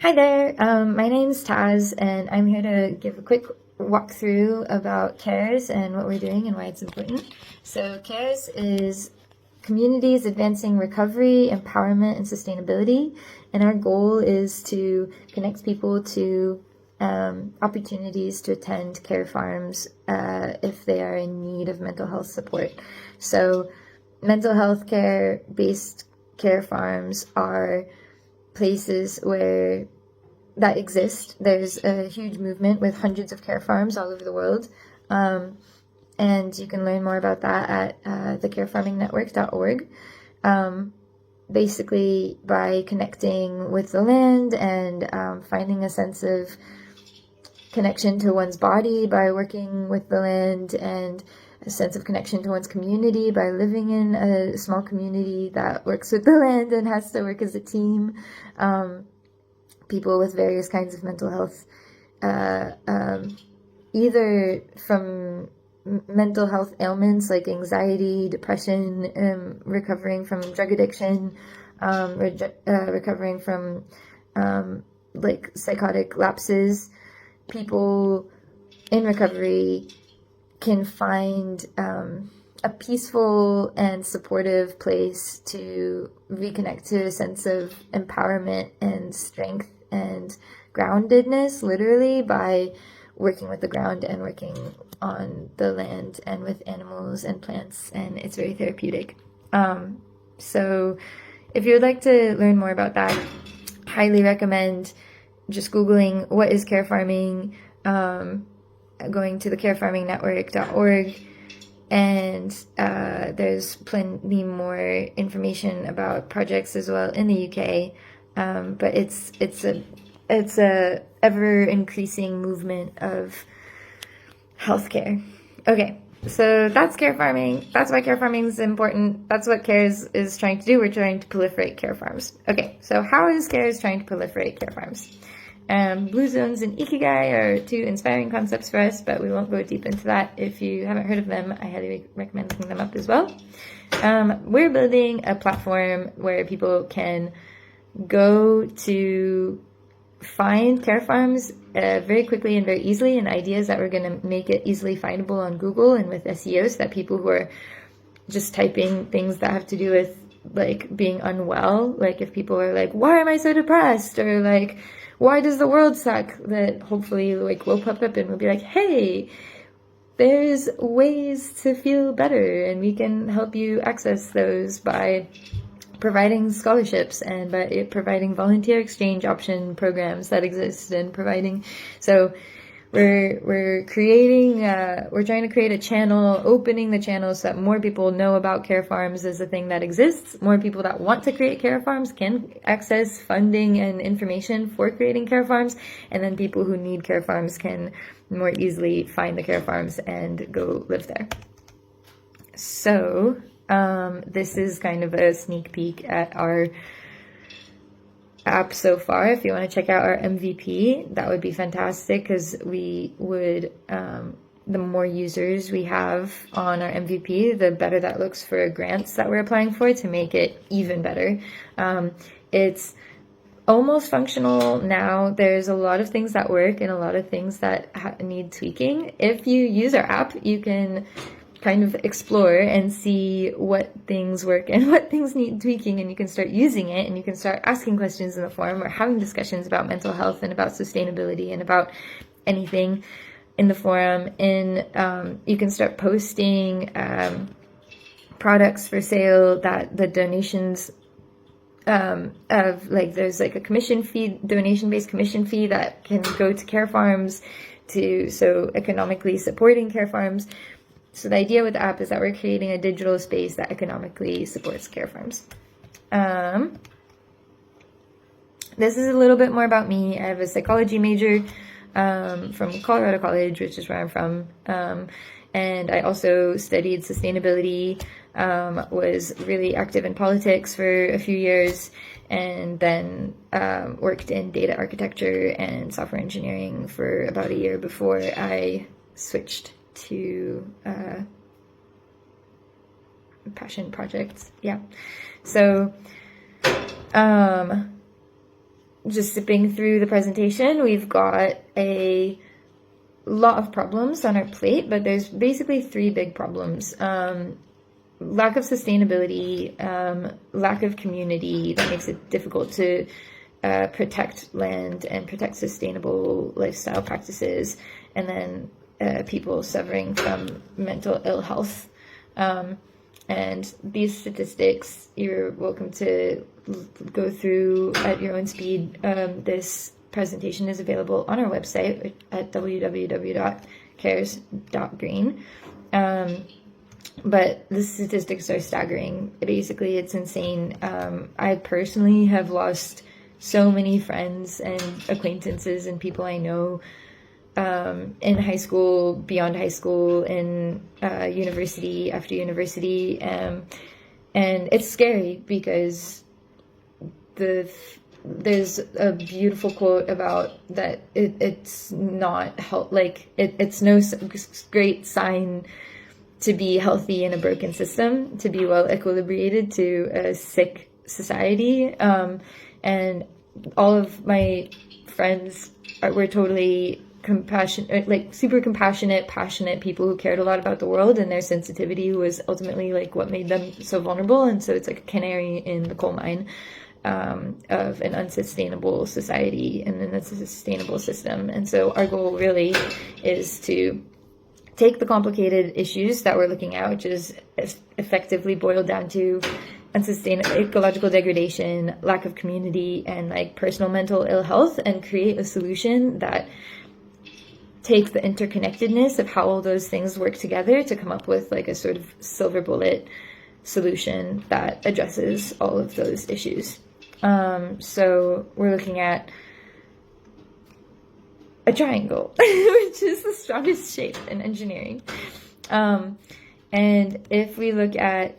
Hi there, my name's Taz, and I'm here to give a quick walkthrough about CARES and what we're doing and why it's important. So CARES is Communities Advancing Recovery, Empowerment, and Sustainability, and our goal is to connect people to opportunities to attend care farms if they are in need of mental health support. So mental health care based care farms are places where that exist. There's a huge movement with hundreds of care farms all over the world. And you can learn more about that at thecarefarmingnetwork.org. Basically, by connecting with the land and finding a sense of connection to one's body by working with the land, and a sense of connection to one's community by living in a small community that works with the land and has to work as a team. People with various kinds of mental health, either from mental health ailments like anxiety, depression, recovering from drug addiction, recovering from like psychotic lapses. People in recovery can find a peaceful and supportive place to reconnect to a sense of empowerment and strength and groundedness, literally, by working with the ground and working on the land and with animals and plants, and it's very therapeutic. So if you would like to learn more about that, highly recommend just Googling what is care farming, going to the carefarmingnetwork.org, and there's plenty more information about projects as well in the UK. But it's a ever increasing movement of healthcare. Okay, so that's care farming. That's why care farming is important. That's what CARES is trying to do. We're trying to proliferate care farms. Okay, so how is CARES trying to proliferate care farms? Blue zones and ikigai are two inspiring concepts for us, but we won't go deep into that. If you haven't heard of them, I highly recommend looking them up as well. We're building a platform where people can go to find care farms very quickly and very easily, and ideas that we're going to make it easily findable on Google and with SEO, so that people who are just typing things that have to do with like being unwell, like if people are like, why am I so depressed, or like, why does the world suck, that hopefully like we'll pop up and we'll be like, hey, there's ways to feel better, and we can help you access those by providing scholarships and by providing volunteer exchange option programs that exist, and providing, so we're creating, we're trying to create a channel, opening the channel so that more people know about care farms as a thing that exists. More people that want to create care farms can access funding and information for creating care farms, and then people who need care farms can more easily find the care farms and go live there. So this is kind of a sneak peek at our app so far. If you want to check out our MVP, that would be fantastic, because we would, the more users we have on our MVP, the better that looks for grants that we're applying for to make it even better. It's almost functional now. There's a lot of things that work and a lot of things that need tweaking. If you use our app, you can kind of explore and see what things work and what things need tweaking, and you can start using it, and you can start asking questions in the forum or having discussions about mental health and about sustainability and about anything in the forum. And you can start posting products for sale that the donations of, like, there's like a commission fee, donation-based commission fee that can go to care farms, to so economically supporting care farms. So the idea with the app is that we're creating a digital space that economically supports care farms. This is a little bit more about me. I have a psychology major from Colorado College, which is where I'm from. And I also studied sustainability, was really active in politics for a few years, and then worked in data architecture and software engineering for about a year before I switched to passion projects. Yeah. So just zipping through the presentation, we've got a lot of problems on our plate, but there's basically three big problems. Lack of sustainability, lack of community that makes it difficult to protect land and protect sustainable lifestyle practices, and then people suffering from mental ill health. And these statistics, you're welcome to go through at your own speed. This presentation is available on our website at www.cares.green. But the statistics are staggering. Basically, it's insane. I personally have lost so many friends and acquaintances and people I know in high school, beyond high school, in university, after university. And it's scary because there's a beautiful quote about that it's not it's no great sign to be healthy in a broken system, to be well equilibrated to a sick society. And all of my friends were totally compassionate, like super compassionate, passionate people who cared a lot about the world, and their sensitivity was ultimately like what made them so vulnerable. And so it's like a canary in the coal mine of an unsustainable society and an unsustainable system. And so our goal really is to take the complicated issues that we're looking at, which is effectively boiled down to unsustainable ecological degradation, lack of community, and like personal mental ill health, and create a solution that takes the interconnectedness of how all those things work together to come up with like a sort of silver bullet solution that addresses all of those issues. So we're looking at a triangle, which is the strongest shape in engineering. And if we look at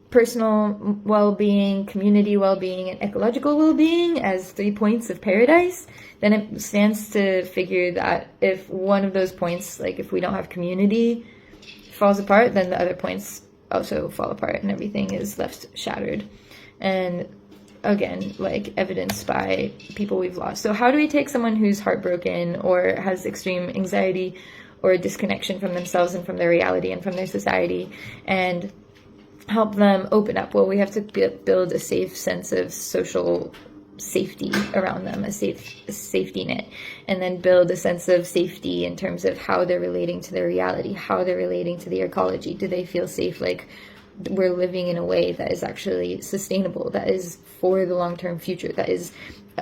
personal well-being, community well-being, and ecological well-being as 3 points of paradise, then it stands to figure that if one of those points, like if we don't have community, falls apart, then the other points also fall apart and everything is left shattered. And again, like evidenced by people we've lost. So how do we take someone who's heartbroken or has extreme anxiety or disconnection from themselves and from their reality and from their society and help them open up? Well, we have to build a safe sense of social safety around them, a safety net, and then build a sense of safety in terms of how they're relating to their reality, how they're relating to the ecology. Do they feel safe? Like we're living in a way that is actually sustainable, that is for the long-term future, that is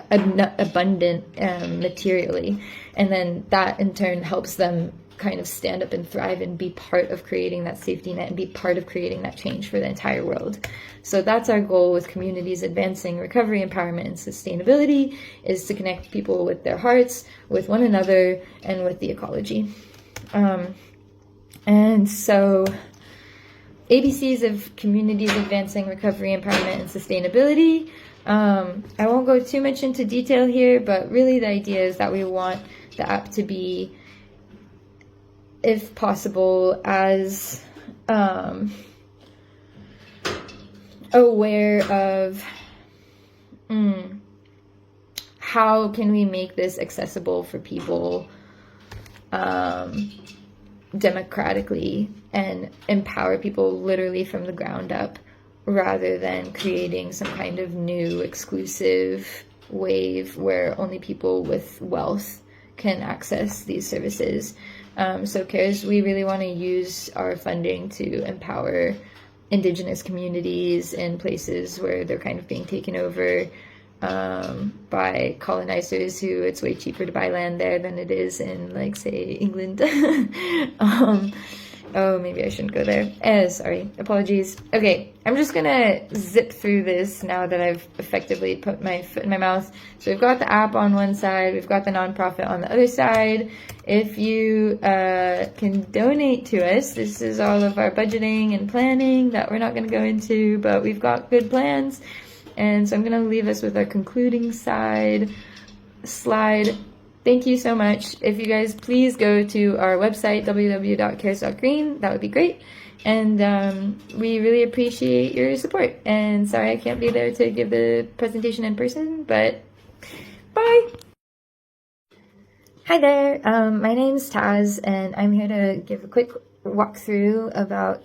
abundant materially. And then that in turn helps them kind of stand up and thrive and be part of creating that safety net and be part of creating that change for the entire world. So that's our goal with communities advancing recovery, empowerment, and sustainability, is to connect people with their hearts, with one another, and with the ecology. And so ABCs of communities advancing recovery, empowerment, and sustainability. I won't go too much into detail here, but really the idea is that we want the app to be, if possible, as aware of how can we make this accessible for people democratically and empower people literally from the ground up, rather than creating some kind of new exclusive wave where only people with wealth can access these services. So CARES, we really want to use our funding to empower Indigenous communities in places where they're kind of being taken over by colonizers who it's way cheaper to buy land there than it is in, like, say, England. Oh, maybe I shouldn't go there. Sorry, apologies. Okay, I'm just gonna zip through this now that I've effectively put my foot in my mouth. So we've got the app on one side, we've got the nonprofit on the other side. If you can donate to us, this is all of our budgeting and planning that we're not gonna go into, but we've got good plans. And so I'm gonna leave us with our concluding slide. Thank you so much. If you guys please go to our website, www.cares.green, that would be great. And we really appreciate your support. And sorry I can't be there to give the presentation in person, but Bye! Hi there, my name's Taz, and I'm here to give a quick walkthrough about